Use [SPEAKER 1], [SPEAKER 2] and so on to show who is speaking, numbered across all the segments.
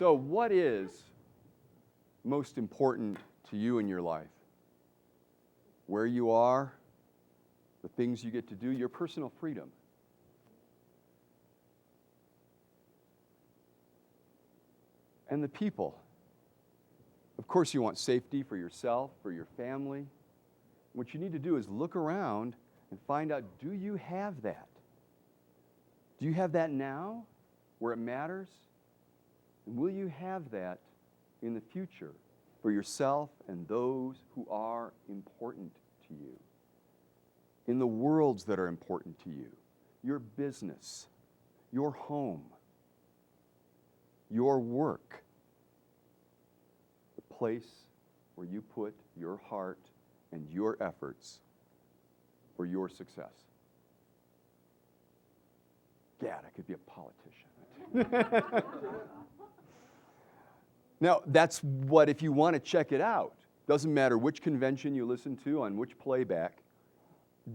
[SPEAKER 1] So what is most important to you in your life? Where you are, the things you get to do, your personal freedom. And the people. Of course, you want safety for yourself, for your family. What you need to do is look around and find out, do you have that? Do you have that now, where it matters? And will you have that in the future for yourself and those who are important to you? In the worlds that are important to you, your business, your home, your work, the place where you put your heart and your efforts for your success. Gad, I could be a politician. Now, that's what, if you want to check it out, doesn't matter which convention you listen to on which playback,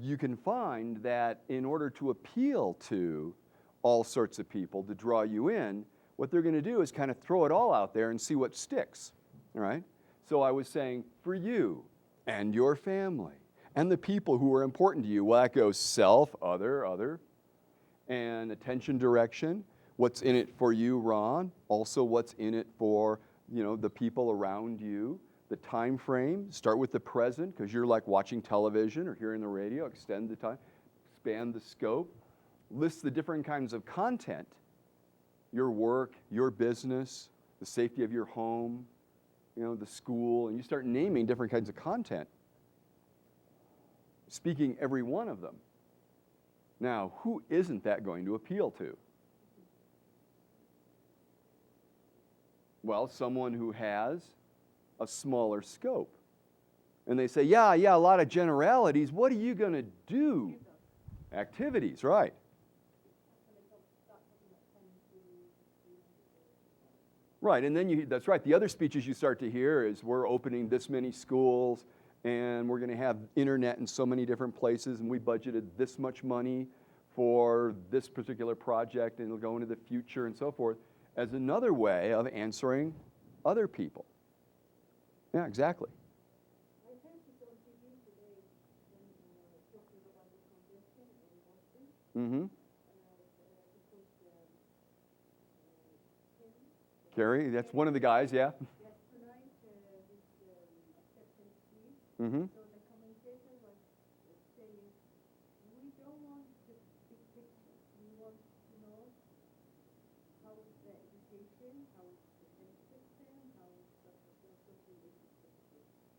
[SPEAKER 1] you can find that in order to appeal to all sorts of people, to draw you in, what they're going to do is kind of throw it all out there and see what sticks, all right? So I was saying, for you and your family and the people who are important to you, well, that goes self, other, and attention, direction. What's in it for you, Ron? Also, what's in it for, the people around you? The time frame. Start with the present, because you're like watching television or hearing the radio. Extend the time. Expand the scope. List the different kinds of content. Your work, your business, the safety of your home, the school, and you start naming different kinds of content. Speaking every one of them. Now, who isn't that going to appeal to? Well, someone who has a smaller scope. And they say, yeah, a lot of generalities. What are you going to do? Activities, right. Right, and then that's right. The other speeches you start to hear is, we're opening this many schools, and we're going to have internet in so many different places, and we budgeted this much money for this particular project, and it'll go into the future and so forth, as another way of answering other people. Yeah, exactly. Mm-hmm. Gary, that's one of the guys, yeah. Mm-hmm.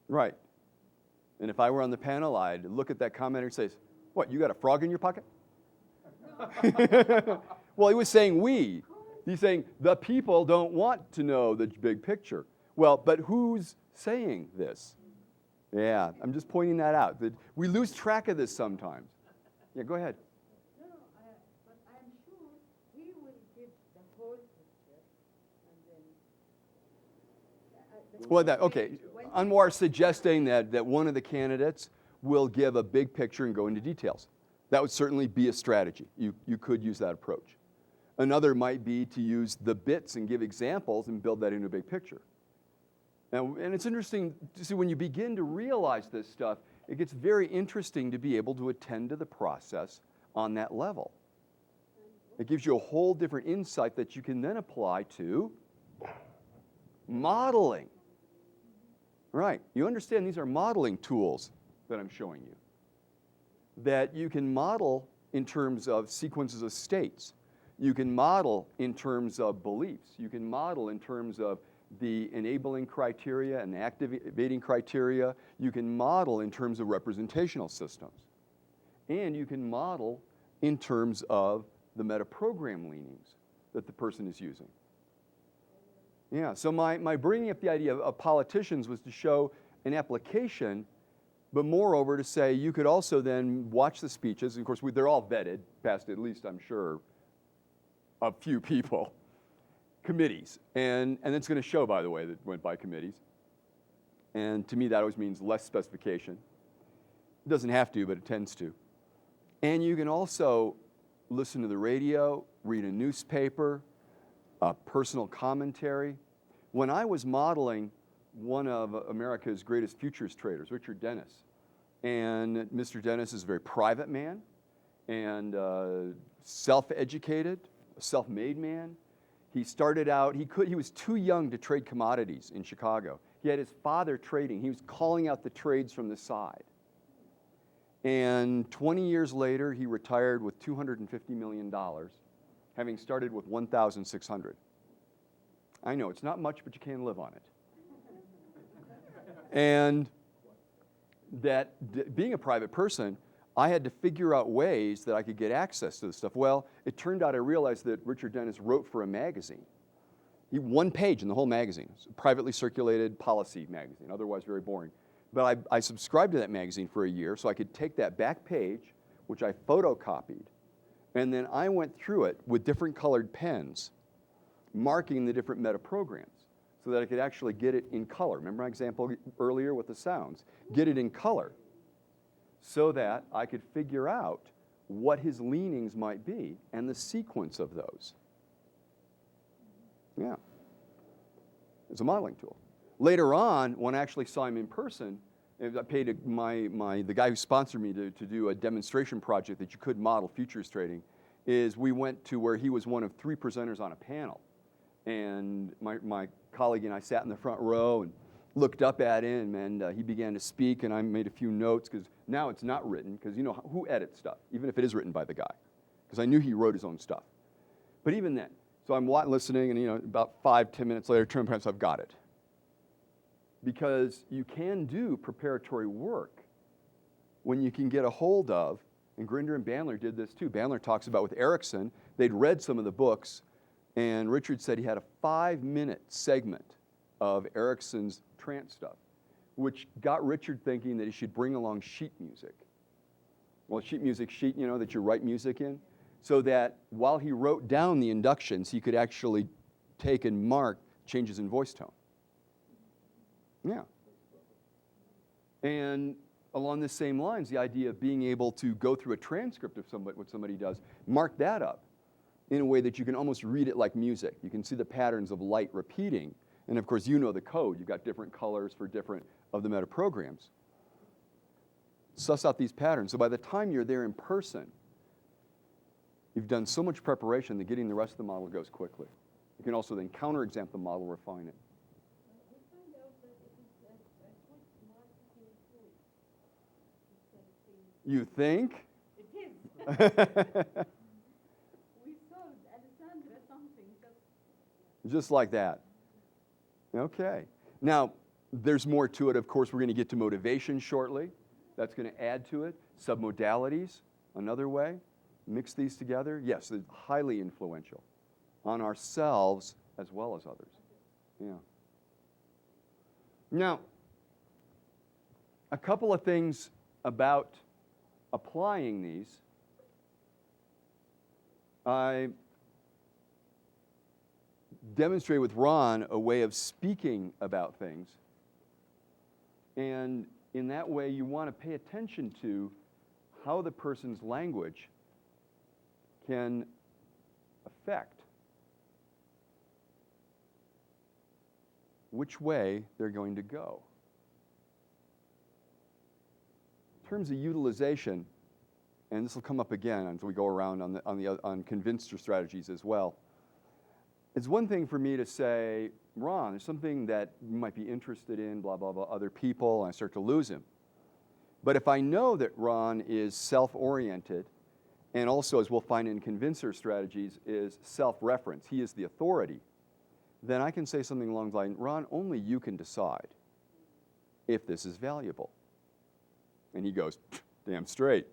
[SPEAKER 1] Right. And if I were on the panel, I'd look at that commenter and say, what, you got a frog in your pocket? Well, he was saying we. He's saying the people don't want to know the big picture. Well, but who's saying this? Yeah, I'm just pointing that out. That we lose track of this sometimes. Yeah, go ahead.
[SPEAKER 2] No, but I'm sure he will give the whole picture, and then...
[SPEAKER 1] Well, okay. Anwar suggesting that one of the candidates will give a big picture and go into details. That would certainly be a strategy. You could use that approach. Another might be to use the bits and give examples and build that into a big picture. Now, and it's interesting to see when you begin to realize this stuff, it gets very interesting to be able to attend to the process on that level. It gives you a whole different insight that you can then apply to modeling. Right, you understand these are modeling tools that I'm showing you. That you can model in terms of sequences of states. You can model in terms of beliefs. You can model in terms of the enabling criteria and activating criteria. You can model in terms of representational systems. And you can model in terms of the metaprogram leanings that the person is using. Yeah, so my bringing up the idea of politicians was to show an application, but moreover to say you could also then watch the speeches. Of course, they're all vetted past at least, I'm sure, a few people, committees. And it's going to show, by the way, that it went by committees. And to me, that always means less specification. It doesn't have to, but it tends to. And you can also listen to the radio, read a newspaper, personal commentary. When I was modeling one of America's greatest futures traders, Richard Dennis, and Mr. Dennis is a very private man and self-educated, a self-made man. He started out, he was too young to trade commodities in Chicago. He had his father trading. He was calling out the trades from the side. And 20 years later, he retired with $250 million, having started with 1,600. I know, it's not much, but you can live on it. And being a private person, I had to figure out ways that I could get access to this stuff. Well, it turned out I realized that Richard Dennis wrote for a magazine. One page in the whole magazine, a privately circulated policy magazine, otherwise very boring. But I subscribed to that magazine for a year so I could take that back page, which I photocopied, and then I went through it with different colored pens, marking the different meta programs so that I could actually get it in color. Remember my example earlier with the sounds? Get it in color so that I could figure out what his leanings might be and the sequence of those. Yeah. It's a modeling tool. Later on, when I actually saw him in person, I paid the guy who sponsored me to do a demonstration project that you could model futures trading, is we went to where he was one of 3 presenters on a panel. And my colleague and I sat in the front row and looked up at him, and he began to speak, and I made a few notes, because now it's not written, because you know who edits stuff, even if it is written by the guy, because I knew he wrote his own stuff. But even then, so I'm listening, and about 5-10 minutes later, turn around, I've got it. Because you can do preparatory work when you can get a hold of, and Grinder and Bandler did this too. Bandler talks about with Erickson, they'd read some of the books, and Richard said he had a 5-minute segment of Erickson's trance stuff, which got Richard thinking that he should bring along sheet music. Well, sheet music, that you write music in, so that while he wrote down the inductions, he could actually take and mark changes in voice tone. Yeah. And along the same lines, the idea of being able to go through a transcript of what somebody does, mark that up in a way that you can almost read it like music. You can see the patterns of light repeating. And of course, you know the code. You've got different colors for different of the meta programs. Suss out these patterns. So by the time you're there in person, you've done so much preparation that getting the rest of the model goes quickly. You can also then counter-example the model, refine it.
[SPEAKER 2] We find out that it is a good marketing tool.
[SPEAKER 1] You think?
[SPEAKER 2] It is. We sold Alessandra something
[SPEAKER 1] Just like that. Okay. Now, there's more to it. Of course, we're going to get to motivation shortly. That's going to add to it. Submodalities, another way. Mix these together. Yes, it's highly influential on ourselves as well as others. Yeah. Now, a couple of things about applying these. I demonstrate with Ron a way of speaking about things. And in that way, you want to pay attention to how the person's language can affect which way they're going to go. In terms of utilization, and this will come up again as we go around on convincer strategies as well. It's one thing for me to say, Ron, there's something that you might be interested in, blah, blah, blah, other people, and I start to lose him. But if I know that Ron is self-oriented, and also, as we'll find in convincer strategies, is self-reference, he is the authority, then I can say something along the line, Ron, only you can decide if this is valuable. And he goes, damn straight.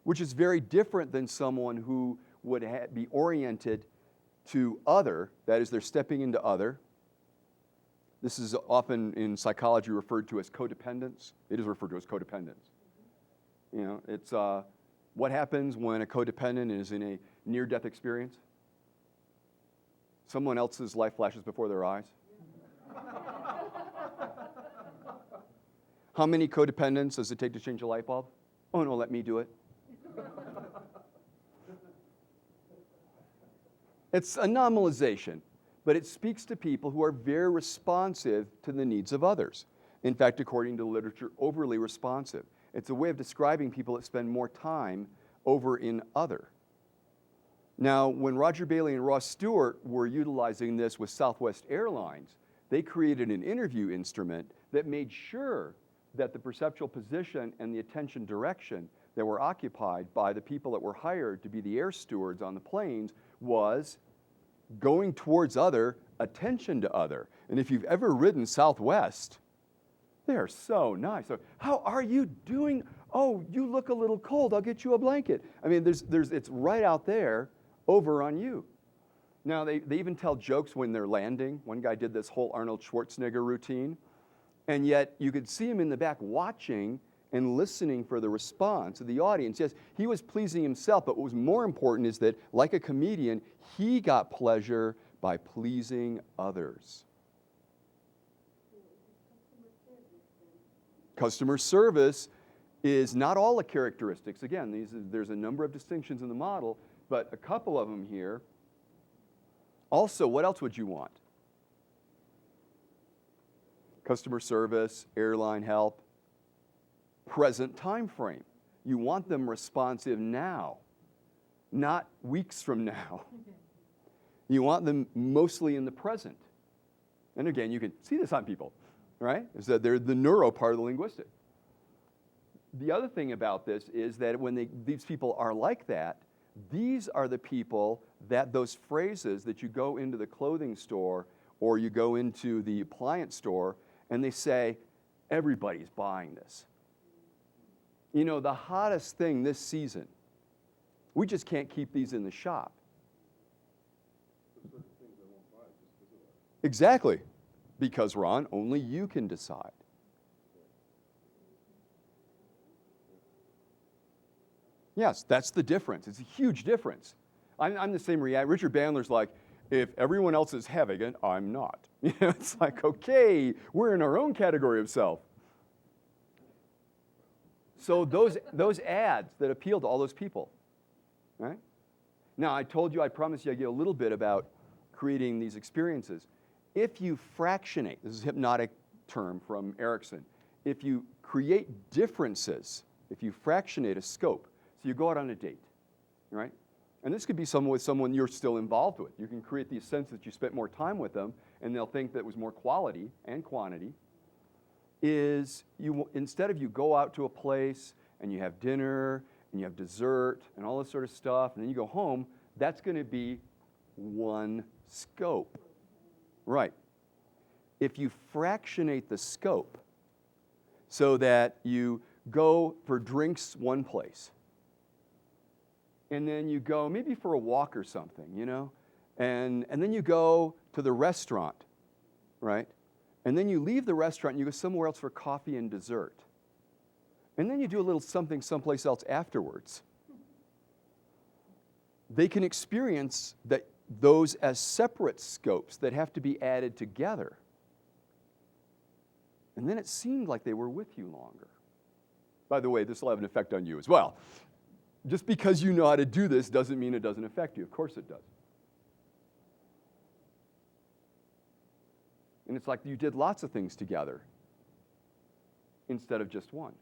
[SPEAKER 1] Which is very different than someone who would be oriented to other, that is, they're stepping into other. This is often in psychology referred to as codependence. It is referred to as codependence. You know, it's what happens when a codependent is in a near-death experience? Someone else's life flashes before their eyes. How many codependents does it take to change a light bulb? Oh, no, let me do it. It's a nominalization, but it speaks to people who are very responsive to the needs of others. In fact, according to the literature, overly responsive. It's a way of describing people that spend more time over in other. Now, when Roger Bailey and Ross Stewart were utilizing this with Southwest Airlines, they created an interview instrument that made sure that the perceptual position and the attention direction that were occupied by the people that were hired to be the air stewards on the planes was going towards other, attention to other. And if you've ever ridden Southwest, they're so nice. So, how are you doing? Oh, you look a little cold. I'll get you a blanket. I mean, it's right out there over on you. Now, they even tell jokes when they're landing. One guy did this whole Arnold Schwarzenegger routine, and yet you could see him in the back watching and listening for the response of the audience. Yes, he was pleasing himself, but what was more important is that, like a comedian, he got pleasure by pleasing others. Customer service is not all the characteristics. Again, there's a number of distinctions in the model, but a couple of them here. Also, what else would you want? Customer service, airline help, present time frame. You want them responsive now, not weeks from now. You want them mostly in the present. And again, you can see this on people, right? Is that they're the neuro part of the linguistic. The other thing about this is that when these people are like that, these are the people that those phrases that you go into the clothing store or you go into the appliance store and they say, everybody's buying this. You know, the hottest thing this season, we just can't keep these in the shop. Exactly. Because, Ron, only you can decide. Yes, that's the difference. It's a huge difference. I'm the same reaction. Richard Bandler's like, if everyone else is having it, I'm not. You know, it's like, okay, we're in our own category of self. So those ads that appeal to all those people, right? Now, I told you, I promised you I'd get a little bit about creating these experiences. If you fractionate, this is a hypnotic term from Erickson, if you create differences, if you fractionate a scope, so you go out on a date, right? And this could be someone with someone you're still involved with. You can create the sense that you spent more time with them, and they'll think that it was more quality and quantity. Instead of you go out to a place and you have dinner and you have dessert and all this sort of stuff, and then you go home, that's going to be one scope. Right. If you fractionate the scope so that you go for drinks one place, and then you go maybe for a walk or something, you know, and then you go to the restaurant, right? And then you leave the restaurant and you go somewhere else for coffee and dessert. And then you do a little something someplace else afterwards. They can experience those as separate scopes that have to be added together. And then it seemed like they were with you longer. By the way, this will have an effect on you as well. Just because you know how to do this doesn't mean it doesn't affect you. Of course it does. And it's like you did lots of things together instead of just one.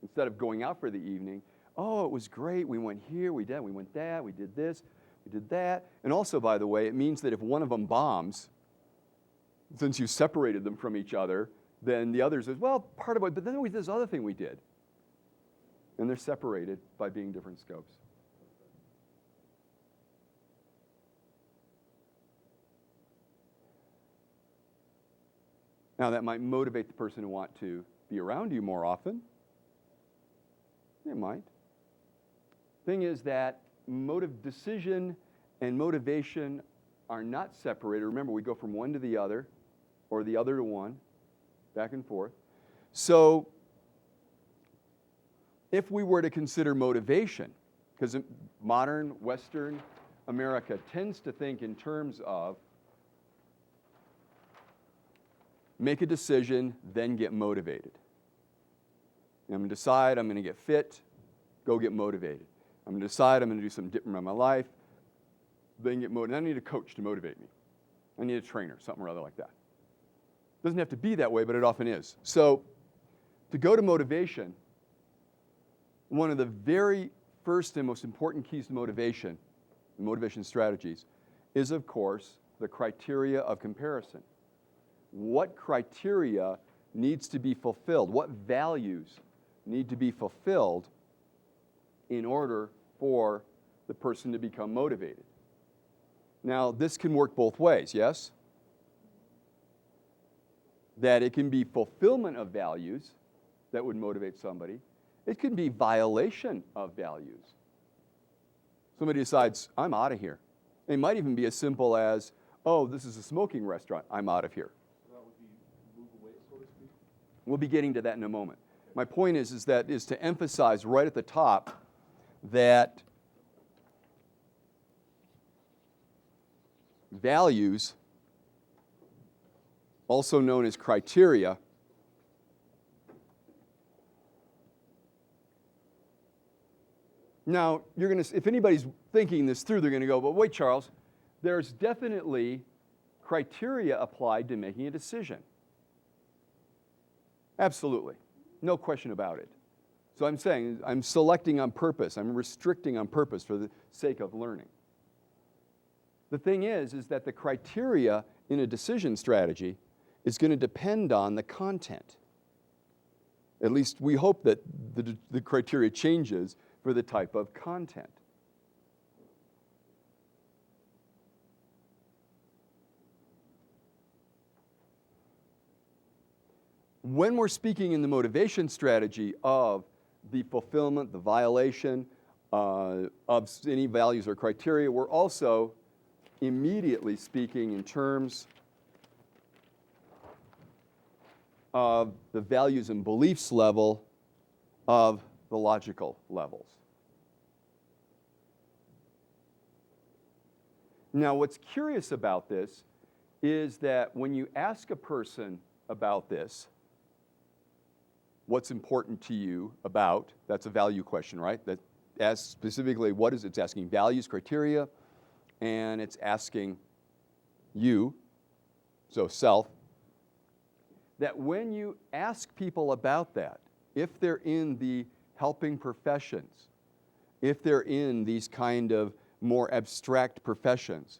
[SPEAKER 1] Instead of going out for the evening, oh, it was great, we went here, we went that, we did this, we did that. And also, by the way, it means that if one of them bombs, since you separated them from each other, then the other says, well, part of it, but then there was this other thing we did. And they're separated by being different scopes. Now, that might motivate the person to want to be around you more often. It might. Thing is that decision and motivation are not separated. Remember, we go from one to the other, or the other to one, back and forth. So, if we were to consider motivation, because modern Western America tends to think in terms of make a decision, then get motivated. I'm going to decide I'm going to get fit, go get motivated. I'm going to decide I'm going to do something different in my life, they can get motivated. I need a coach to motivate me. I need a trainer, something or other like that. Doesn't have to be that way, but it often is. So to go to motivation, one of the very first and most important keys to motivation strategies, is, of course, the criteria of comparison. What criteria needs to be fulfilled? What values need to be fulfilled in order for the person to become motivated? Now, this can work both ways, yes? That it can be fulfillment of values that would motivate somebody. It can be violation of values. Somebody decides, I'm out of here. It might even be as simple as, oh, this is a smoking restaurant, I'm out of here.
[SPEAKER 3] So that would be move away, so to speak?
[SPEAKER 1] We'll be getting to that in a moment. My point is to emphasize right at the top that values, also known as criteria, now, if anybody's thinking this through, they're going to go, but wait, Charles, there's definitely criteria applied to making a decision. Absolutely. No question about it. So I'm saying I'm selecting on purpose. I'm restricting on purpose for the sake of learning. The thing is that the criteria in a decision strategy is going to depend on the content. At least we hope that the criteria changes for the type of content. When we're speaking in the motivation strategy of the fulfillment, the violation of any values or criteria, we're also immediately speaking in terms of the values and beliefs level of the logical levels. Now, what's curious about this is that when you ask a person about this, what's important to you about, that's a value question, right? That asks specifically what is it? It's asking values, criteria, and it's asking you, so self, that when you ask people about that, if they're in the helping professions, if they're in these kind of more abstract professions,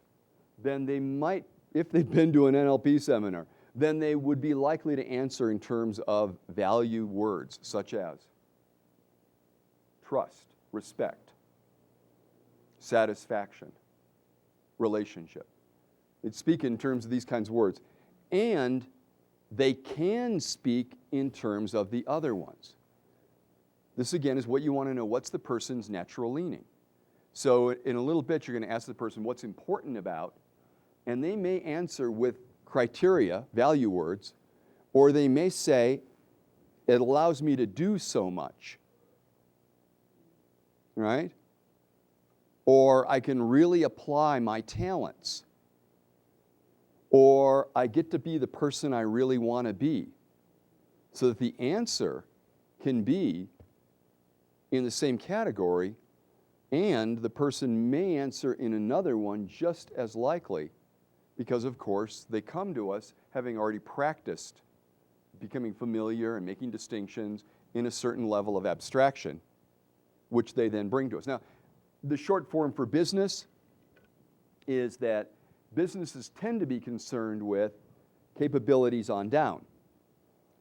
[SPEAKER 1] then they might, if they've been to an NLP seminar, then they would be likely to answer in terms of value words such as trust, respect, satisfaction, relationship. They'd speak in terms of these kinds of words. And they can speak in terms of the other ones. This, again, is what you want to know. What's the person's natural leaning? So in a little bit, you're going to ask the person what's important about, and they may answer with criteria, value words, or they may say, it allows me to do so much, right? Or I can really apply my talents, or I get to be the person I really want to be. So that the answer can be in the same category, and the person may answer in another one just as likely, because of course they come to us having already practiced becoming familiar and making distinctions in a certain level of abstraction, which they then bring to us. Now, the short form for business is that businesses tend to be concerned with capabilities on down.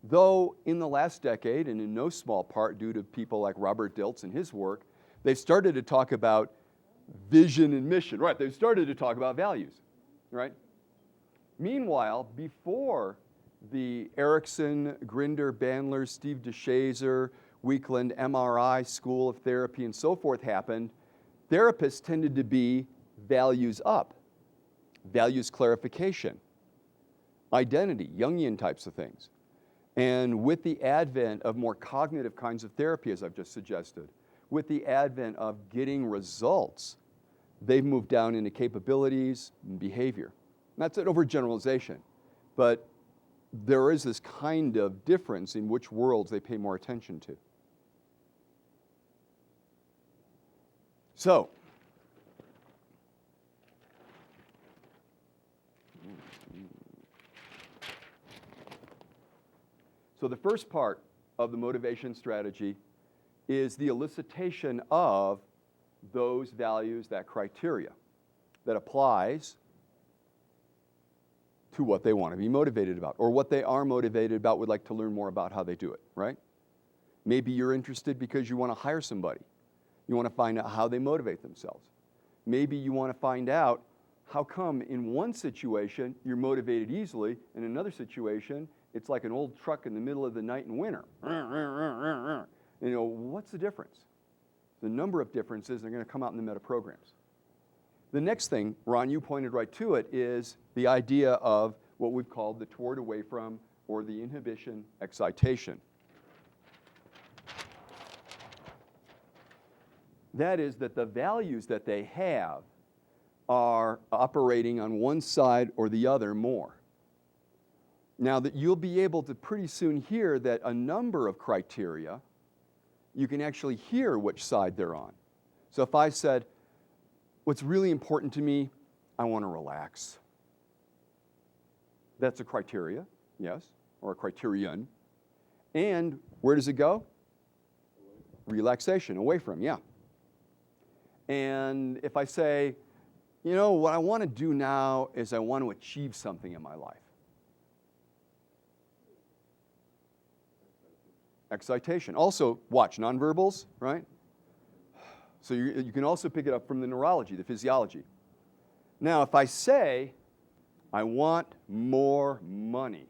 [SPEAKER 1] Though in the last decade, and in no small part due to people like Robert Dilts and his work, they've started to talk about vision and mission, right? They've started to talk about values, right? Meanwhile, before the Erickson, Grinder, Bandler, Steve DeShazer, Weekland, MRI, School of Therapy, and so forth happened, therapists tended to be values up, values clarification, identity, Jungian types of things. And with the advent of more cognitive kinds of therapy, as I've just suggested, with the advent of getting results, they've moved down into capabilities and behavior. And that's an overgeneralization, but there is this kind of difference in which worlds they pay more attention to. So, So the first part of the motivation strategy is the elicitation of those values, that criteria that applies to what they want to be motivated about, or what they are motivated about, would like to learn more about how they do it, right? Maybe you're interested because you want to hire somebody. You want to find out how they motivate themselves. Maybe you want to find out how come in one situation you're motivated easily, in another situation it's like an old truck in the middle of the night in winter. You know, what's the difference? The number of differences are going to come out in the meta programs. The next thing, Ron, you pointed right to it, is the idea of what we've called the toward, away from, or the inhibition excitation. That is that the values that they have are operating on one side or the other more. Now that you'll be able to pretty soon hear that a number of criteria, you can actually hear which side they're on. So if I said, what's really important to me, I want to relax. That's a criteria, yes, or a criterion. And where does it go? Relaxation, away from, yeah. And if I say, you know, what I want to do now is I want to achieve something in my life. Excitation. Also, watch, nonverbals, right? So you can also pick it up from the neurology, the physiology. Now, if I say, I want more money.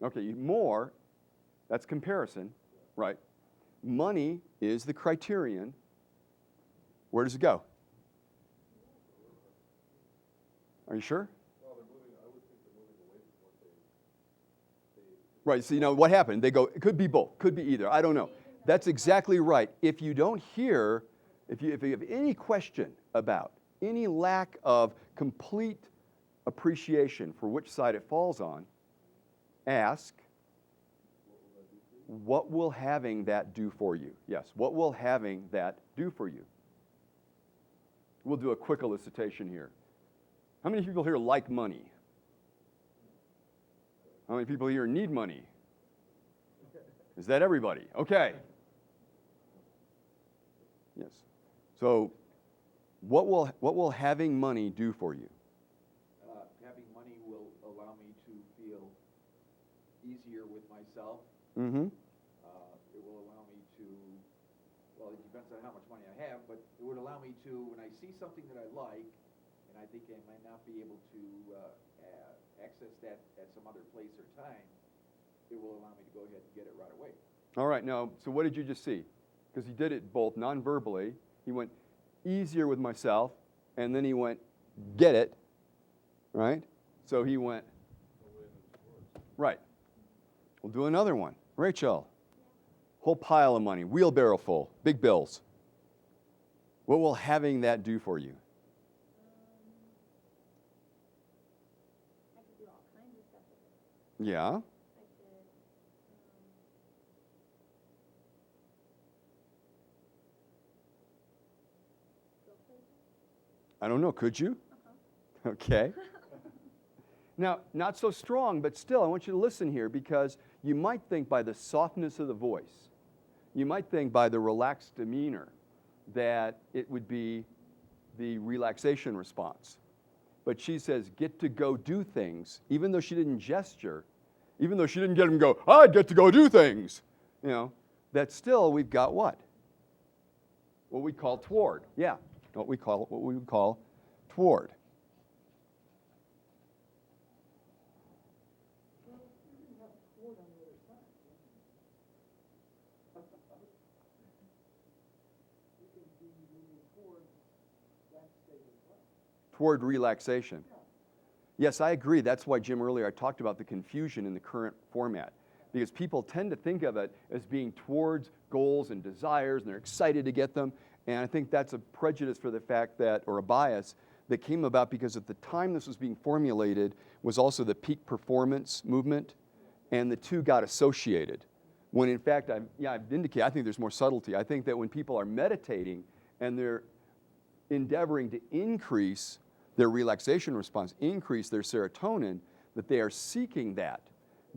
[SPEAKER 1] Okay, more, that's comparison, right? Money is the criterion. Where does it go? Are you sure? Right, so you know what happened? They go, it could be both, could be either, I don't know. That's exactly right. If you don't hear, if you have any question about, any lack of complete appreciation for which side it falls on, ask, what will having that do for you? Yes, what will having that do for you? We'll do a quick elicitation here. How many people here like money? How many people here need money? Is that everybody? Okay. Yes. So, what will having money do for you?
[SPEAKER 4] Having money will allow me to feel easier with myself.
[SPEAKER 1] Mm-hmm.
[SPEAKER 4] It will allow me to, well, it depends on how much money I have, but it would allow me to, when I see something that I like, and I think I might not be able to access that at some other place or time, it will allow me to go ahead and get it right away.
[SPEAKER 1] All right, now, so what did you just see? Because he did it both non-verbally. He went easier with myself, and then he went get it, right? So he went, right. We'll do another one. Rachel, whole pile of money, wheelbarrow full, big bills. What will having that do for you?
[SPEAKER 2] I could do all kinds of stuff with it.
[SPEAKER 1] Yeah.
[SPEAKER 2] I could, go places.
[SPEAKER 1] I don't know, could you? Okay. Now, not so strong, but still, I want you to listen here, because you might think by the softness of the voice, you might think by the relaxed demeanor, that it would be the relaxation response. But she says, get to go do things, even though she didn't gesture, even though she didn't get him to go, I'd get to go do things, you know, that still we've got what? What we call toward. Yeah, what we would call toward. Toward relaxation. Yes, I agree. That's why, Jim, earlier I talked about the confusion in the current format. Because people tend to think of it as being towards goals and desires, and they're excited to get them. And I think that's a prejudice for the fact that, or a bias, that came about because at the time this was being formulated was also the peak performance movement, and the two got associated. When in fact, I've indicated, I think there's more subtlety. I think that when people are meditating and they're endeavoring to increase their relaxation response, increase their serotonin, that they are seeking that.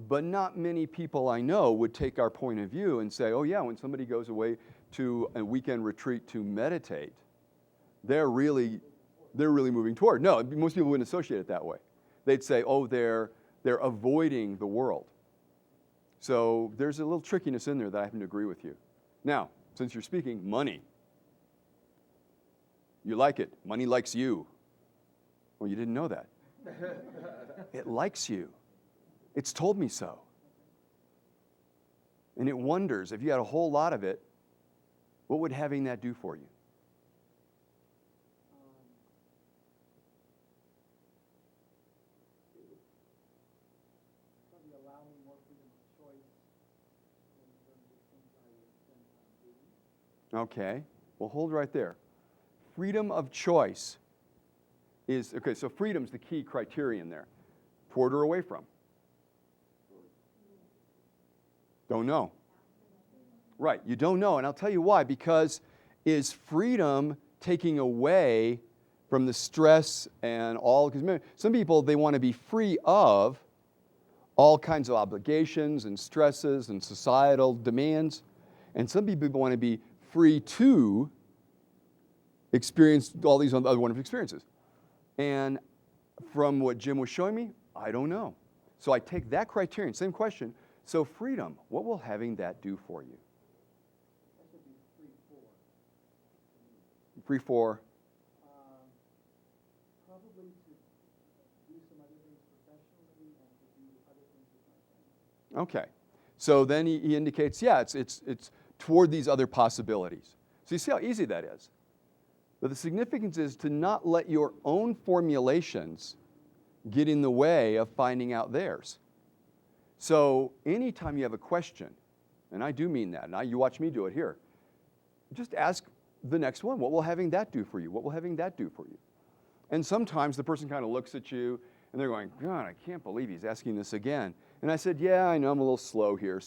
[SPEAKER 1] But not many people I know would take our point of view and say, oh yeah, when somebody goes away to a weekend retreat to meditate, they're really moving toward. No, most people wouldn't associate it that way. They'd say, oh, they're avoiding the world. So there's a little trickiness in there that I happen to agree with you. Now, since you're speaking, money. You like it. Money likes you. Well, you didn't know that. It likes you. It's told me so. And it wonders, if you had a whole lot of it, what would having that do for you?
[SPEAKER 5] Probably allow me more freedom of choice in terms of things I would spend time doing.
[SPEAKER 1] Okay. Well, hold right there. Freedom of choice is, okay, so freedom's the key criterion there. Toward or away from? Don't know. Right, you don't know, and I'll tell you why. Because is freedom taking away from the stress and all, because some people, they want to be free of all kinds of obligations and stresses and societal demands, and some people want to be free to experience all these other wonderful experiences. And from what Jim was showing me, I don't know. So I take that criterion, same question. So freedom, what will having that do for you?
[SPEAKER 5] That should be free for.
[SPEAKER 1] Free for?
[SPEAKER 5] Probably to do some other things professionally and to do other things with my friends.
[SPEAKER 1] Okay. So then he indicates, yeah, it's toward these other possibilities. So you see how easy that is. But the significance is to not let your own formulations get in the way of finding out theirs. So anytime you have a question, and I do mean that, and you watch me do it here, just ask the next one, what will having that do for you? What will having that do for you? And sometimes the person kind of looks at you, and they're going, God, I can't believe he's asking this again. And I said, yeah, I know I'm a little slow here.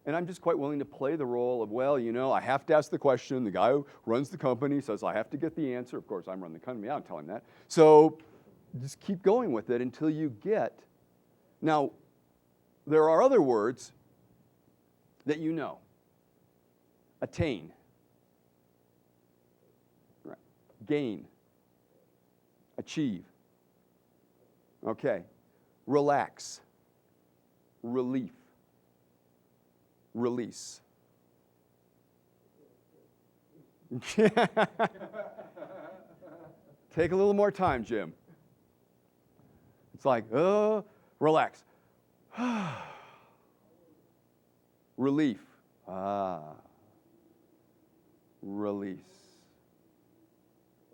[SPEAKER 1] And I'm just quite willing to play the role of, well, you know, I have to ask the question. The guy who runs the company says I have to get the answer. Of course, I'm running the company. I don't tell him that. So just keep going with it until you get. Now, there are other words that you know. Attain. Right. Gain. Achieve. Okay. Relax. Relief. Release. Take a little more time, Jim. It's like, relax. Relief. Release.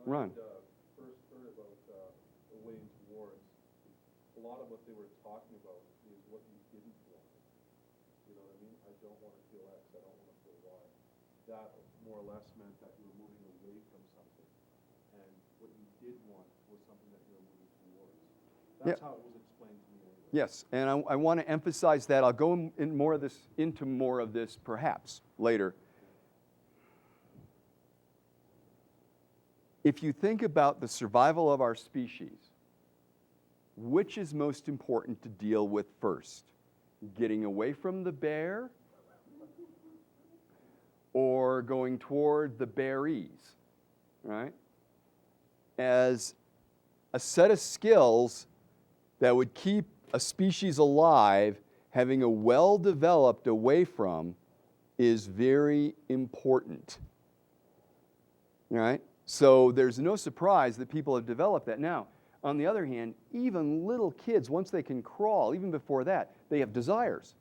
[SPEAKER 1] Run.
[SPEAKER 3] First heard about away towards, a lot of what they were talking about is what you didn't want. You know what I mean? I don't want to feel X, I don't want to feel Y. That more or less meant that you were moving away from something. And what you did want was something that you were moving towards. That's how it was explained to me anyway.
[SPEAKER 1] Yes, and I want to emphasize that. I'll go into more of this perhaps later. If you think about the survival of our species, which is most important to deal with first? Getting away from the bear or going toward the berries, right? As a set of skills that would keep a species alive, having a well-developed away from is very important, right? So there's no surprise that people have developed that. Now, on the other hand, even little kids, once they can crawl, even before that, they have desires.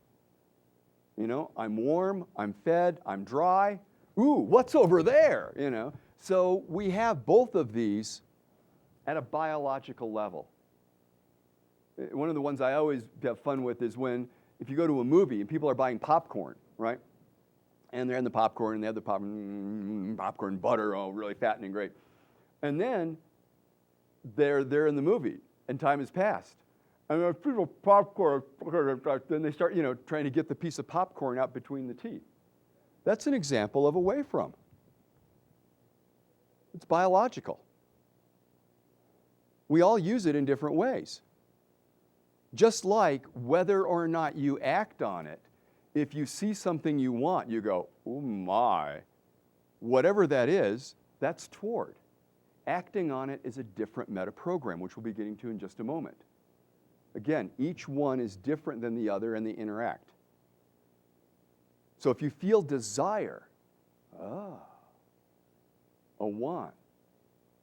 [SPEAKER 1] You know, I'm warm, I'm fed, I'm dry. Ooh, what's over there? You know, so we have both of these at a biological level. One of the ones I always have fun with is if you go to a movie and people are buying popcorn, right? And they're in the popcorn and they have the popcorn butter, oh, really fattening, great. And then they're in the movie and time has passed. And there's people popcorn, then they start, trying to get the piece of popcorn out between the teeth. That's an example of away from. It's biological. We all use it in different ways. Just like whether or not you act on it, if you see something you want, you go, oh my. Whatever that is, that's toward. Acting on it is a different meta program, which we'll be getting to in just a moment. Again, each one is different than the other and they interact. So if you feel desire, a want,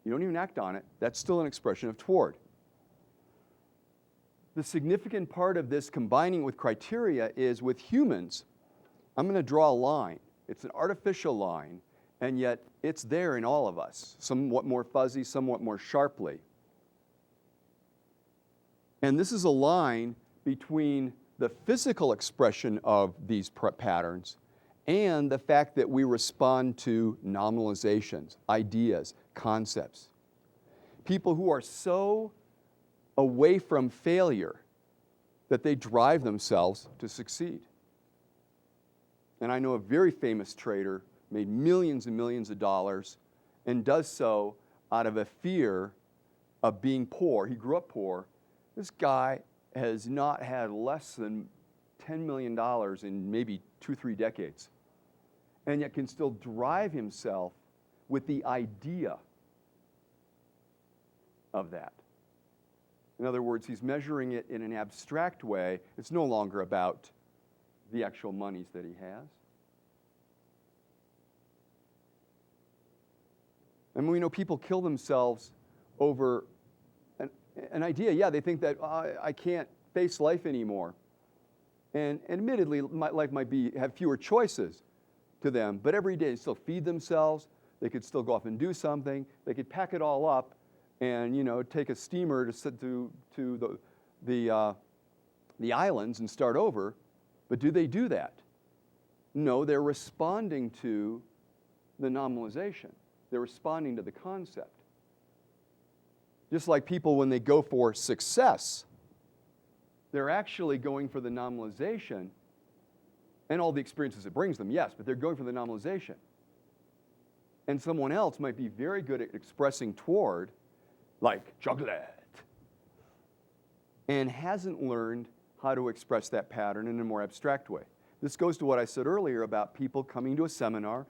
[SPEAKER 1] you don't even act on it, that's still an expression of toward. The significant part of this combining with criteria is with humans, I'm going to draw a line. It's an artificial line, and yet it's there in all of us, somewhat more fuzzy, somewhat more sharply. And this is a line between the physical expression of these patterns and the fact that we respond to nominalizations, ideas, concepts. People who are so away from failure that they drive themselves to succeed. And I know a very famous trader made millions and millions of dollars and does so out of a fear of being poor. He grew up poor. This guy has not had less than $10 million in maybe 2-3 decades, and yet can still drive himself with the idea of that. In other words, he's measuring it in an abstract way. It's no longer about the actual monies that he has. And we know people kill themselves over an idea. Yeah, they think that I can't face life anymore. And admittedly, life might have fewer choices to them, but every day they still feed themselves. They could still go off and do something. They could pack it all up and take a steamer to the islands and start over. But do they do that? No, they're responding to the nominalization. They're responding to the concept. Just like people, when they go for success, they're actually going for the nominalization and all the experiences it brings them, yes, but they're going for the nominalization. And someone else might be very good at expressing toward, like chocolate, and hasn't learned how to express that pattern in a more abstract way. This goes to what I said earlier about people coming to a seminar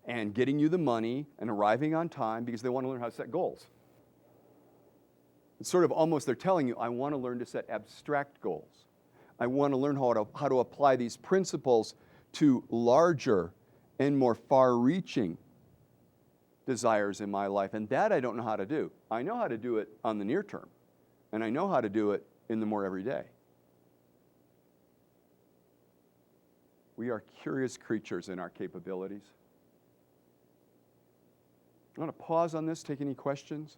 [SPEAKER 1] and getting you the money and arriving on time because they want to learn how to set goals. It's sort of almost they're telling you, I want to learn to set abstract goals. I want to learn how to apply these principles to larger and more far-reaching desires in my life. And that I don't know how to do. I know how to do it on the near term. And I know how to do it in the more everyday. We are curious creatures in our capabilities. I want to pause on this, take any questions.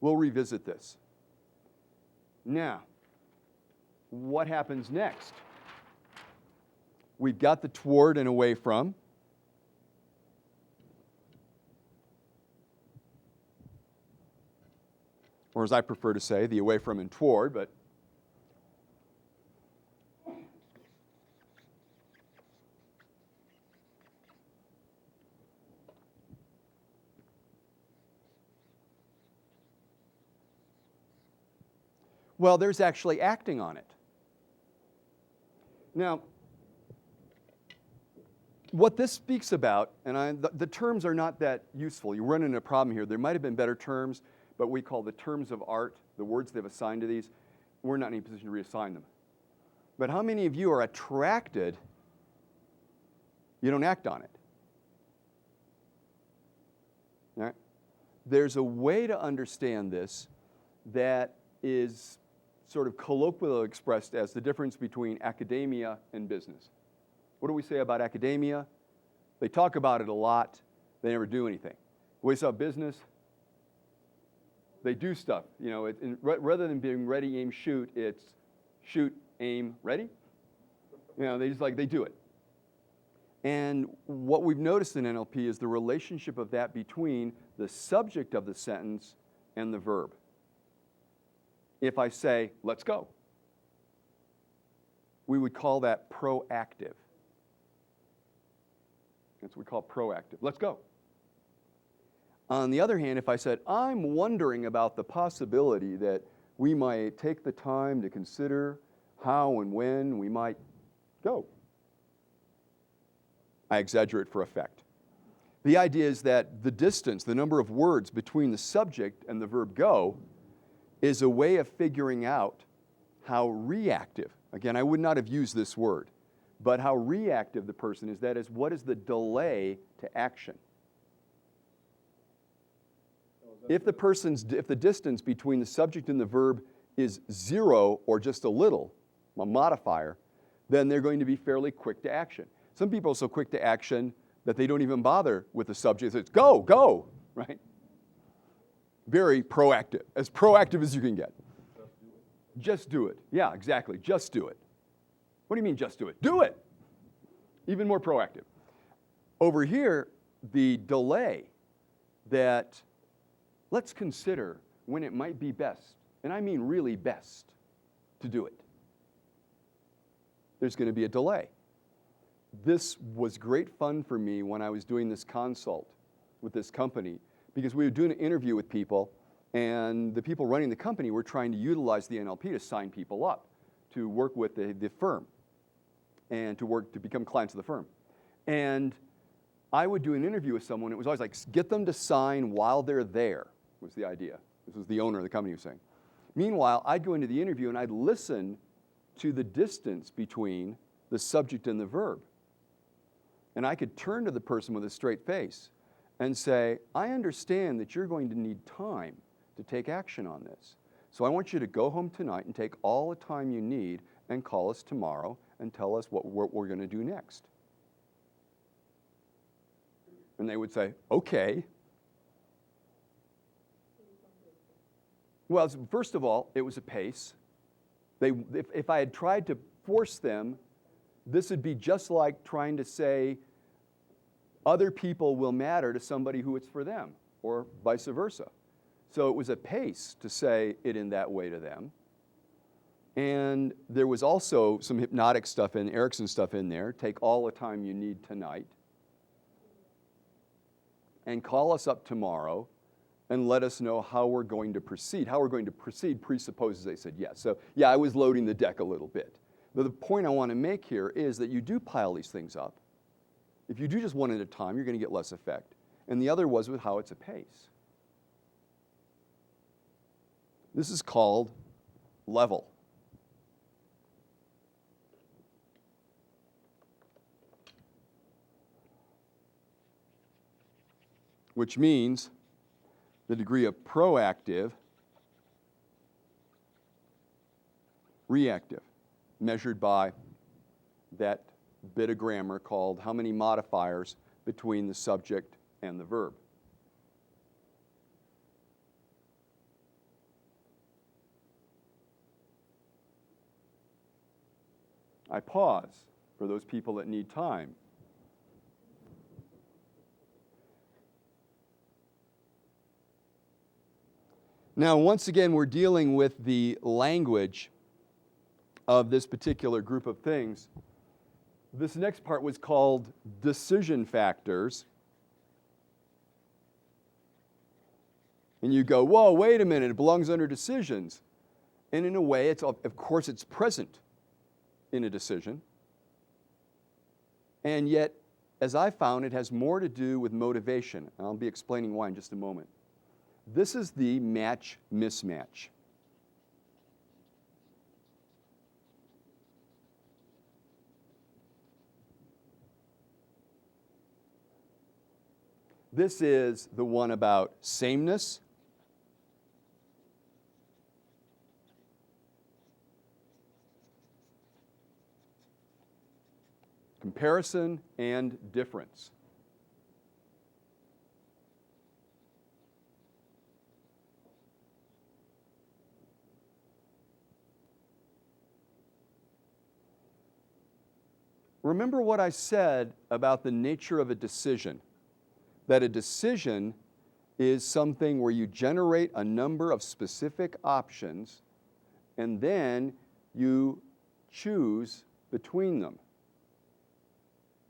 [SPEAKER 1] We'll revisit this. Now, what happens next? We've got the toward and away from. Or as I prefer to say, the away from and toward, but well, there's actually acting on it. Now, what this speaks about, and the terms are not that useful. You run into a problem here. There might have been better terms, but we call the terms of art, the words they've assigned to these. We're not in any position to reassign them. But how many of you are attracted, you don't act on it? All right? There's a way to understand this that is sort of colloquially expressed as the difference between academia and business. What do we say about academia? They talk about it a lot. They never do anything. What do we say about business? They do stuff. Rather than being ready, aim, shoot, it's shoot, aim, ready. They do it. And what we've noticed in NLP is the relationship of that between the subject of the sentence and the verb. If I say, let's go, we would call that proactive. That's what we call proactive. Let's go. On the other hand, if I said, I'm wondering about the possibility that we might take the time to consider how and when we might go, I exaggerate for effect. The idea is that the distance, the number of words between the subject and the verb go, is a way of figuring out how reactive, again, I would not have used this word, but how reactive the person is. That is, what is the delay to action? If the distance between the subject and the verb is 0 or just a little, a modifier, then they're going to be fairly quick to action. Some people are so quick to action that they don't even bother with the subject. It's go, go, right? Very proactive as you can get. Just do it. Yeah, exactly. Just do it. What do you mean just do it? Do it. Even more proactive. Over here, the delay that let's consider when it might be best, and I mean really best, to do it. There's going to be a delay. This was great fun for me when I was doing this consult with this company, because we were doing an interview with people, and the people running the company were trying to utilize the NLP to sign people up to work with the firm and to become clients of the firm. And I would do an interview with someone. It was always like, get them to sign while they're there, was the idea. This was the owner of the company who was saying. Meanwhile, I'd go into the interview and I'd listen to the distance between the subject and the verb. And I could turn to the person with a straight face and say, I understand that you're going to need time to take action on this. So I want you to go home tonight and take all the time you need and call us tomorrow and tell us what we're going to do next. And they would say, okay. Well, first of all, it was a pace. If I had tried to force them, this would be just like trying to say other people will matter to somebody who it's for them, or vice versa. So it was a pace to say it in that way to them. And there was also some hypnotic stuff in, Erickson stuff in there. Take all the time you need tonight. And call us up tomorrow and let us know how we're going to proceed. How we're going to proceed presupposes they said yes. So yeah, I was loading the deck a little bit. But the point I want to make here is that you do pile these things up. If you do just one at a time, you're going to get less effect. And the other was with how it's a pace. This is called level. Which means the degree of proactive, reactive, measured by that bit of grammar called how many modifiers between the subject and the verb. I pause for those people that need time. Now, once again, we're dealing with the language of this particular group of things. This next part was called decision factors. And you go, whoa, wait a minute, it belongs under decisions. And in a way, of course, it's present in a decision. And yet, as I found, it has more to do with motivation. And I'll be explaining why in just a moment. This is the match-mismatch. This is the one about sameness, comparison, and difference. Remember what I said about the nature of a decision. That a decision is something where you generate a number of specific options and then you choose between them.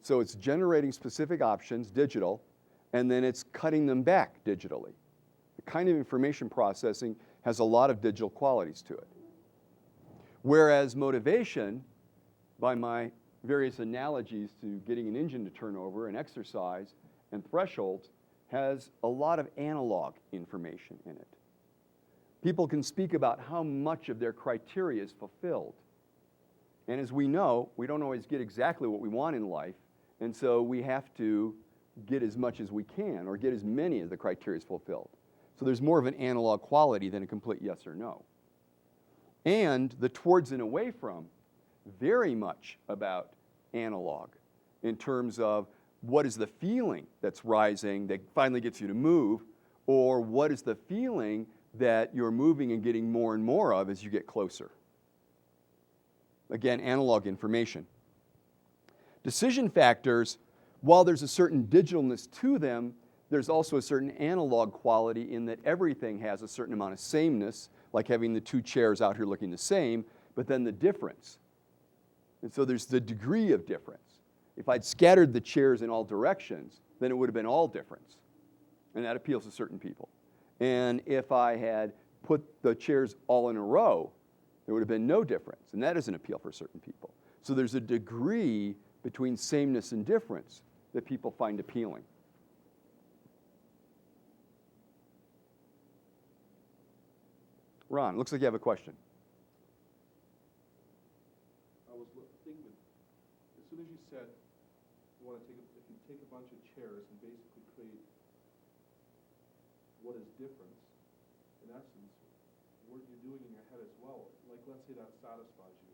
[SPEAKER 1] So it's generating specific options, digital, and then it's cutting them back digitally. The kind of information processing has a lot of digital qualities to it. Whereas motivation, by my various analogies to getting an engine to turn over and exercise and thresholds, has a lot of analog information in it. People can speak about how much of their criteria is fulfilled. And as we know, we don't always get exactly what we want in life, and so we have to get as much as we can, or get as many of the criteria is fulfilled. So there's more of an analog quality than a complete yes or no. And the towards and away from, very much about analog in terms of what is the feeling that's rising that finally gets you to move, or what is the feeling that you're moving and getting more and more of as you get closer. Again, analog information. Decision factors, while there's a certain digitalness to them, there's also a certain analog quality in that everything has a certain amount of sameness, like having the two chairs out here looking the same, but then the difference. And so there's the degree of difference. If I'd scattered the chairs in all directions, then it would have been all difference. And that appeals to certain people. And if I had put the chairs all in a row, there would have been no difference. And that is an appeal for certain people. So there's a degree between sameness and difference that people find appealing. Ron, looks like you have a question.
[SPEAKER 3] I was thinking, as soon as you said you want to if you take a bunch of chairs and basically create what is difference, in essence, what you're doing in your head as well, like let's say that satisfies you.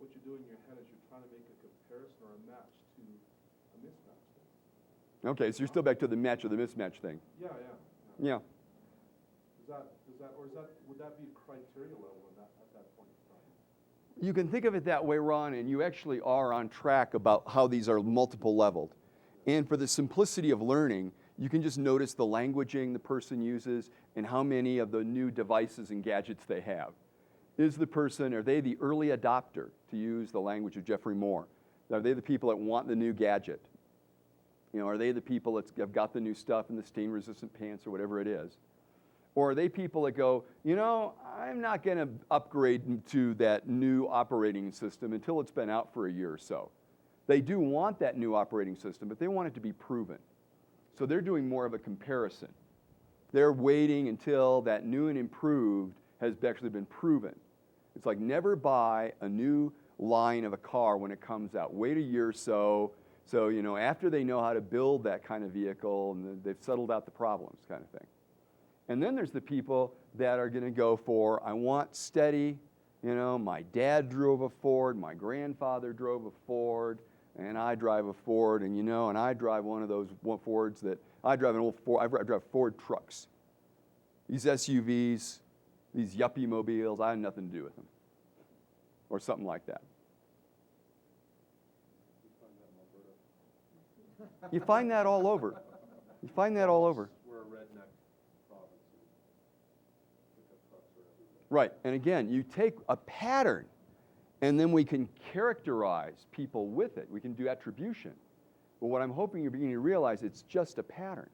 [SPEAKER 3] What you're doing in your head is you're trying to make a comparison or a match to a mismatch thing.
[SPEAKER 1] Okay, so you're still back to the match or the mismatch thing.
[SPEAKER 3] Yeah.
[SPEAKER 1] Yeah.
[SPEAKER 3] Would that be a criteria level at that point in time?
[SPEAKER 1] You can think of it that way, Ron, and you actually are on track about how these are multiple leveled. And for the simplicity of learning, you can just notice the languaging the person uses and how many of the new devices and gadgets they have. Are they the early adopter, to use the language of Jeffrey Moore? Are they the people that want the new gadget? Are they the people that have got the new stuff in the stain-resistant pants or whatever it is? Or are they people that go, I'm not going to upgrade to that new operating system until it's been out for a year or so. They do want that new operating system, but they want it to be proven. So they're doing more of a comparison. They're waiting until that new and improved has actually been proven. It's like never buy a new line of a car when it comes out. Wait a year or so, after they know how to build that kind of vehicle and they've settled out the problems kind of thing. And then there's the people that are going to go for, I want steady, my dad drove a Ford, my grandfather drove a Ford, and I drive a Ford, and I drive one of those Fords that, I drive Ford trucks. These SUVs, these yuppie mobiles, I have nothing to do with them. Or something like that. You find that all over. You find that all over.
[SPEAKER 3] We're a redneck province. Pickup trucks are everywhere.
[SPEAKER 1] Right, and again, you take a pattern, and then we can characterize people with it. We can do attribution. But what I'm hoping you're beginning to realize, it's just a pattern.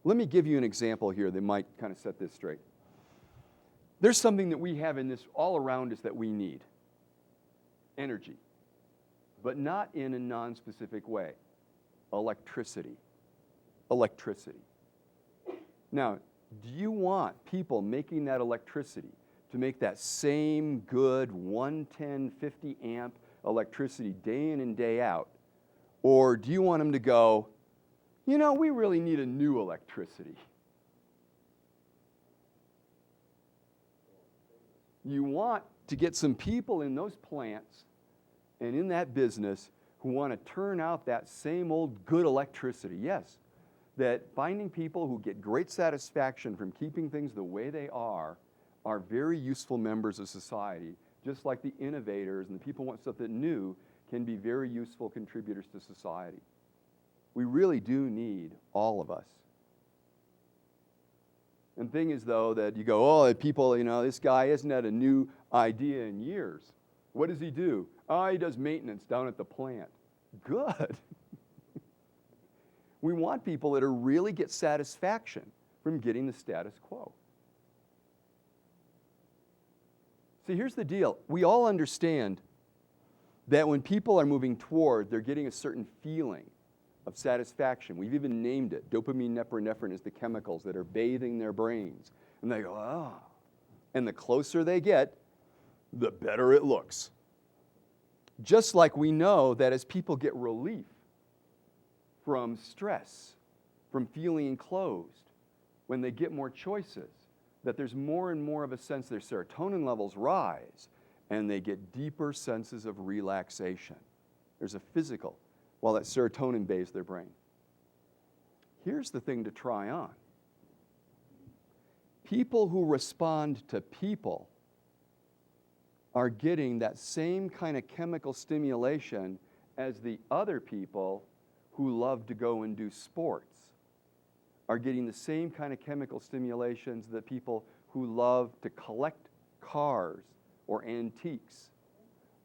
[SPEAKER 1] Let me give you an example here that might kind of set this straight. There's something that we have in this all around us that we need. Energy. But not in a non-specific way. Electricity. Electricity. Now, do you want people making that electricity to make that same good 110, 50 amp electricity day in and day out? Or do you want them to go, we really need a new electricity? You want to get some people in those plants and in that business who want to turn out that same old good electricity. Yes, that finding people who get great satisfaction from keeping things the way they are very useful members of society, just like the innovators and the people who want stuff that new can be very useful contributors to society. We really do need all of us. And the thing is, though, that you go, people, this guy hasn't had a new idea in years. What does he do? He does maintenance down at the plant. Good. We want people that really get satisfaction from getting the status quo. See, here's the deal. We all understand that when people are moving toward, they're getting a certain feeling of satisfaction. We've even named it. Dopamine, norepinephrine is the chemicals that are bathing their brains. And they go, ah. And the closer they get, the better it looks. Just like we know that as people get relief from stress, from feeling enclosed, when they get more choices, that there's more and more of a sense their serotonin levels rise and they get deeper senses of relaxation. There's a physical, while that serotonin bathes their brain. Here's the thing to try on. People who respond to people are getting that same kind of chemical stimulation as the other people who love to go and do sports are getting the same kind of chemical stimulations that people who love to collect cars or antiques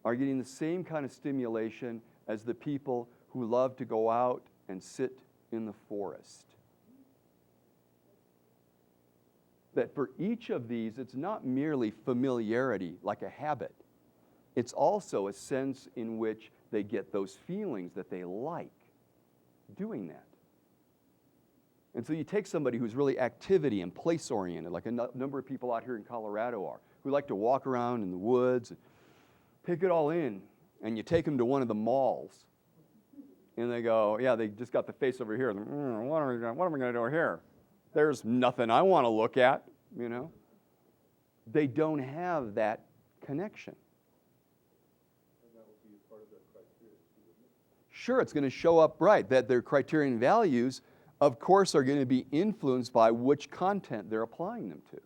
[SPEAKER 1] are getting the same kind of stimulation as the people who love to go out and sit in the forest. That for each of these, it's not merely familiarity like a habit. It's also a sense in which they get those feelings that they like doing that. And so you take somebody who's really activity and place-oriented, like a number of people out here in Colorado are, who like to walk around in the woods and take it all in, and you take them to one of the malls, and they go, yeah, they just got the face over here. What am I going to do here? There's nothing I want to look at, you know. They don't have that connection.
[SPEAKER 3] And that would be part of their criteria too, wouldn't it?
[SPEAKER 1] Sure, it's going to show up right, that their criterion values, of course, are going to be influenced by which content they're applying them to.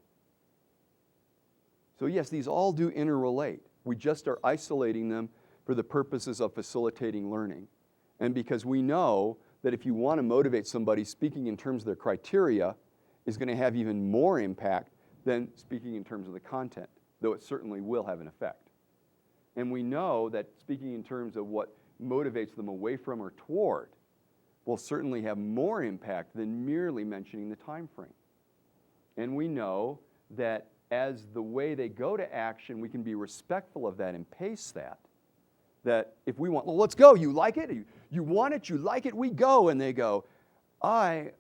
[SPEAKER 1] So yes, these all do interrelate. We just are isolating them for the purposes of facilitating learning. And because we know that if you want to motivate somebody, speaking in terms of their criteria is going to have even more impact than speaking in terms of the content, though it certainly will have an effect. And we know that speaking in terms of what motivates them away from or toward will certainly have more impact than merely mentioning the time frame. And we know that as the way they go to action, we can be respectful of that and pace that. That if we want, well, let's go, you like it? You want it, you like it, we go. And they go, I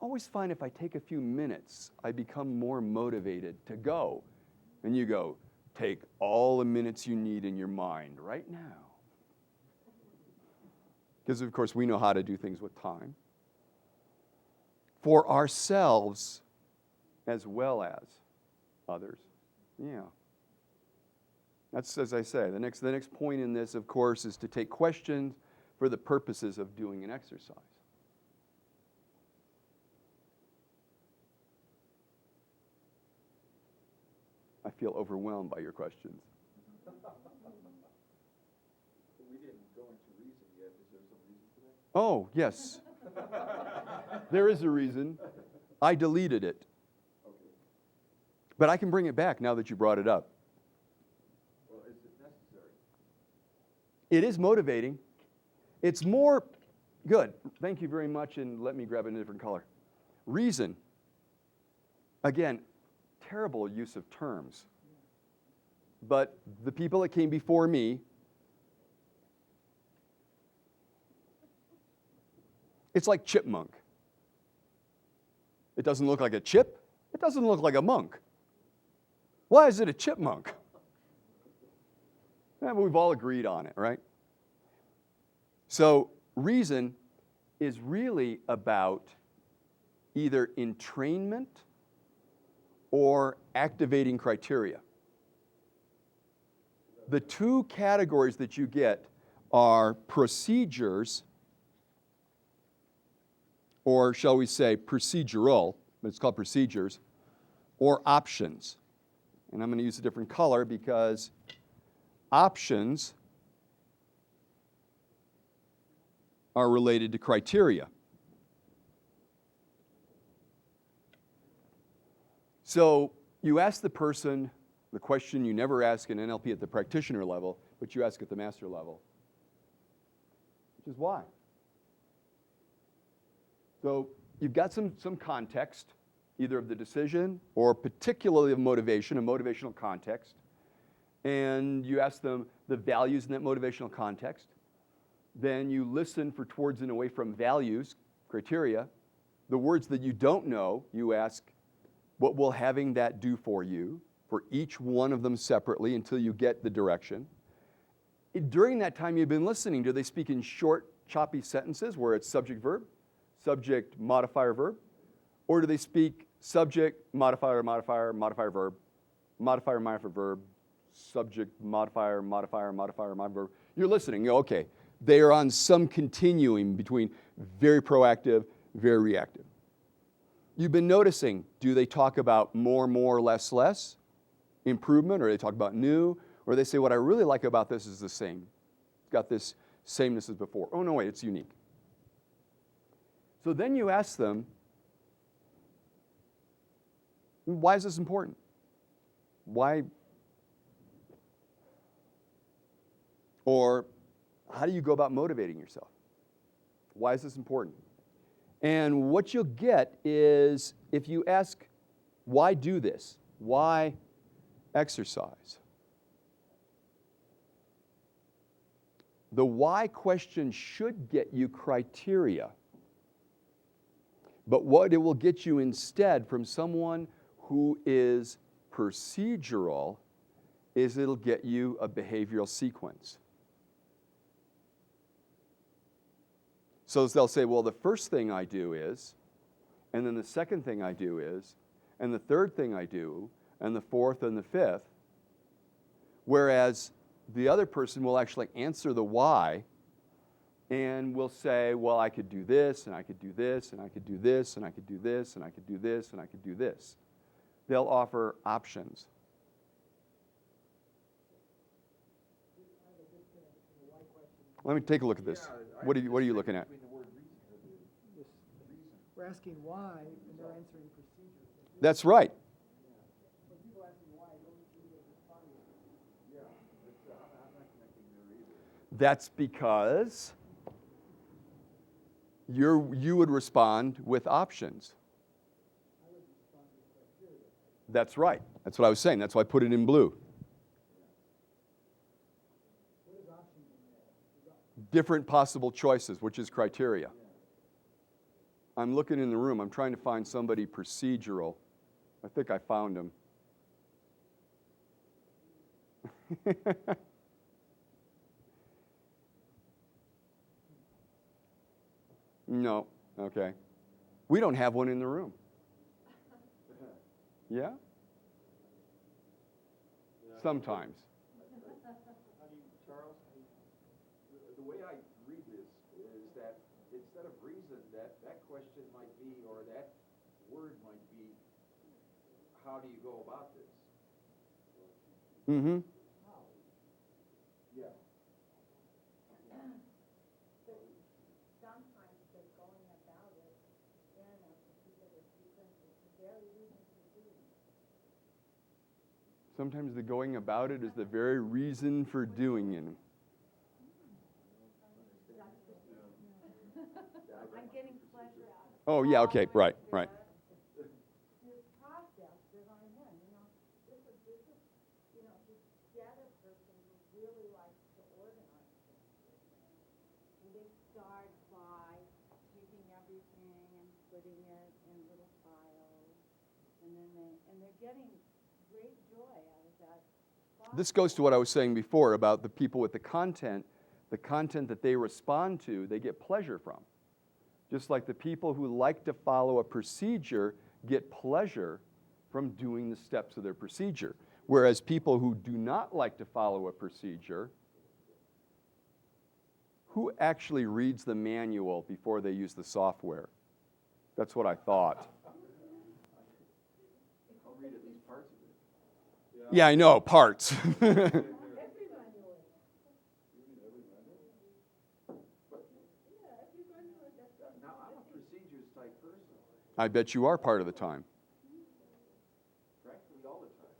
[SPEAKER 1] always find if I take a few minutes, I become more motivated to go. And you go, take all the minutes you need in your mind right now. Because, of course, we know how to do things with time. For ourselves as well as others. Yeah. That's, as I say, the next point in this, of course, is to take questions for the purposes of doing an exercise. I feel overwhelmed by your questions.
[SPEAKER 4] We didn't go into reason yet. Is there some reason for that?
[SPEAKER 1] Oh, yes. There is a reason. I deleted it.
[SPEAKER 4] Okay.
[SPEAKER 1] But I can bring it back now that you brought it up.
[SPEAKER 4] Well, is it necessary?
[SPEAKER 1] It is motivating. It's more good. Thank you very much, and let me grab a different color. Reason. Again, terrible use of terms. But the people that came before me, it's like chipmunk. It doesn't look like a chip. It doesn't look like a monk. Why is it a chipmunk? Yeah, but we've all agreed on it, right? So reason is really about either entrainment or activating criteria. The two categories that you get are procedures, or shall we say procedural, but it's called procedures, or options. And I'm going to use a different color because options are related to criteria. So you ask the person the question you never ask in NLP at the practitioner level, but you ask at the master level, which is why. So you've got some context, either of the decision or particularly of motivation, a motivational context. And you ask them the values in that motivational context. Then you listen for towards and away from values, criteria. The words that you don't know, you ask, what will having that do for you, for each one of them separately until you get the direction. During that time you've been listening, do they speak in short, choppy sentences where it's subject, verb, subject, modifier, verb? Or do they speak subject, modifier, modifier, modifier, verb, modifier, modifier, verb, subject, modifier, modifier, modifier, modifier, verb? You're listening. You go, okay, they are on some continuum between very proactive, very reactive. You've been noticing, do they talk about more, less, less, improvement, or they talk about new, or they say, what I really like about this is the same. It's got this sameness as before. Oh, no, wait, it's unique. So then you ask them, why is this important? Why? Or how do you go about motivating yourself? Why is this important? And what you'll get is, if you ask, why do this? Why exercise? The why question should get you criteria. But what it will get you instead from someone who is procedural is it'll get you a behavioral sequence. So they'll say, well, the first thing I do is, and then the second thing I do is, and the third thing I do, and the fourth and the fifth. Whereas the other person will actually answer the why and will say, well, I could do this, and I could do this, and I could do this, and I could do this, and I could do this, and I could do this. They'll offer options. Let me take a look at this. What are you looking at?
[SPEAKER 5] We're asking why, and they're answering procedure.
[SPEAKER 1] That's right.
[SPEAKER 5] When people asking why, don't usually respond.
[SPEAKER 4] Yeah, I'm not connecting there either.
[SPEAKER 1] That's because you would respond with options.
[SPEAKER 5] I would respond to the criteria.
[SPEAKER 1] That's right. That's what I was saying. That's why I put it in blue.
[SPEAKER 5] What is options in there?
[SPEAKER 1] Different possible choices, which is criteria. I'm looking in the room. I'm trying to find somebody procedural. I think I found him. No. Okay. We don't have one in the room. Yeah? Sometimes.
[SPEAKER 4] Charles, the way I read this is that instead of reason, that question might be, or that word might be, how do you go about this?
[SPEAKER 1] Mm-hmm.
[SPEAKER 4] Yeah.
[SPEAKER 2] But sometimes they're going about it in a particular sequence, it's the very reason for doing it.
[SPEAKER 1] Sometimes the going about it is the very reason for doing it.
[SPEAKER 2] I'm getting pleasure out of it.
[SPEAKER 1] Oh, yeah, okay, right.
[SPEAKER 2] This process that I'm in, this is, just get a person who really likes to organize things. And they start by taking everything and putting it in little piles, and then they're getting great joy out of that.
[SPEAKER 1] This goes to what I was saying before about the people with the content that they respond to, they get pleasure from. Just like the people who like to follow a procedure get pleasure from doing the steps of their procedure. Whereas people who do not like to follow a procedure, who actually reads the manual before they use the software? That's what I thought.
[SPEAKER 4] I'll read at least parts of it.
[SPEAKER 1] Yeah, I know, parts.
[SPEAKER 4] Now, I'm a procedures type person,
[SPEAKER 1] I bet you are part of the time.
[SPEAKER 4] practically all the time.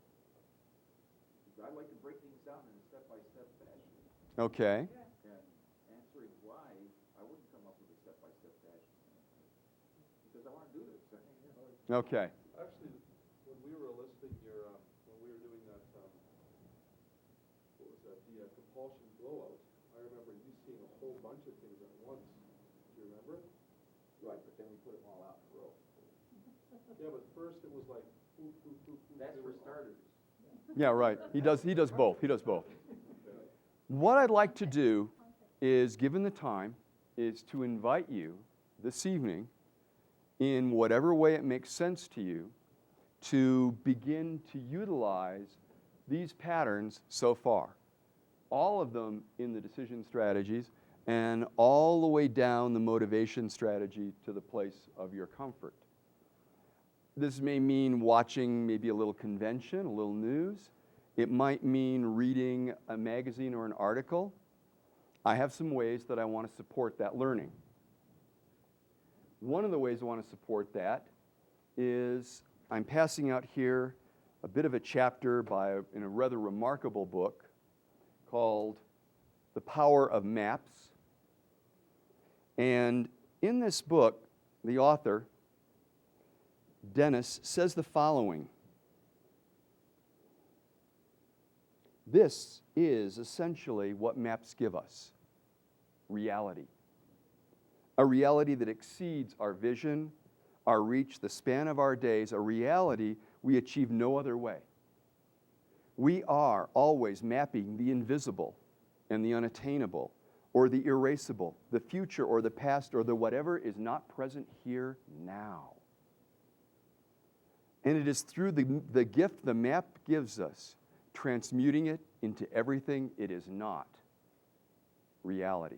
[SPEAKER 4] I like to break things down in a step-by-step fashion.
[SPEAKER 1] Okay.
[SPEAKER 4] And answering why, I wouldn't come up with a step-by-step fashion.
[SPEAKER 1] Okay.
[SPEAKER 3] Actually, when we were eliciting your, when we were doing that, what was that, the compulsion blowout, I remember you seeing a whole bunch of things at once. Do you remember?
[SPEAKER 4] Right, but then we put them all out in a row.
[SPEAKER 3] Yeah, but first it was like, oof, oof, oof, oof.
[SPEAKER 4] That's
[SPEAKER 3] They
[SPEAKER 4] for
[SPEAKER 3] were all-
[SPEAKER 4] starters.
[SPEAKER 1] Yeah, right. He does both. He does both. What I'd like to do is, given the time, is to invite you this evening, in whatever way it makes sense to you, to begin to utilize these patterns so far. All of them in the decision strategies and all the way down the motivation strategy to the place of your comfort. This may mean watching maybe a little convention, a little news. It might mean reading a magazine or an article. I have some ways that I want to support that learning. One of the ways I want to support that is I'm passing out here a bit of a chapter in a rather remarkable book called The Power of Maps. And in this book, the author, Dennis, says the following. This is essentially what maps give us: reality. A reality that exceeds our vision, our reach, the span of our days, a reality we achieve no other way. We are always mapping the invisible and the unattainable, or the erasable, the future or the past, or the whatever is not present here now. And it is through the gift the map gives us, transmuting it into everything it is not: reality.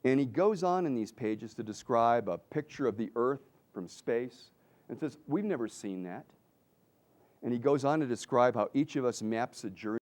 [SPEAKER 1] And he goes on in these pages to describe a picture of the Earth from space and says, we've never seen that. And he goes on to describe how each of us maps a journey